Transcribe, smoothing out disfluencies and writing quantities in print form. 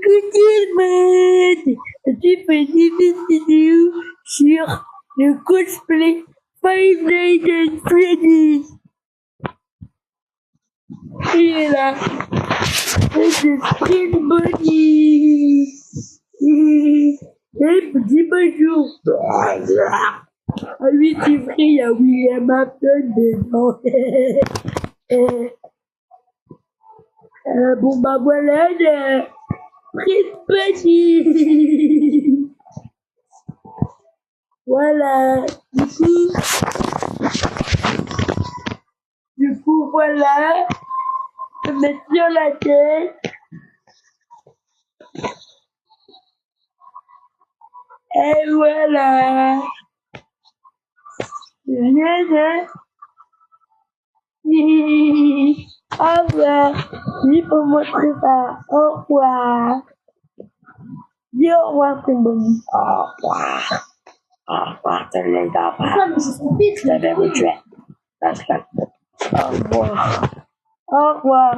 Goodman, tu fais des vidéos sur le cosplay Five Nights at Freddy's. Il est là. C'est Spring Bonnie. Et petit bonjour. Ah oui, c'est vrai, il y a William Afton dedans. Bon bah voilà, Spring Bonnie. Voilà, du coup voilà, je me mets sur la tête. Et voilà. Au revoir. Dis pour montrer ça. Au revoir. Dis au revoir, c'est bon. Au revoir. Au revoir, tout le monde. Au revoir. Je vais vous tuer. Au revoir. Au revoir.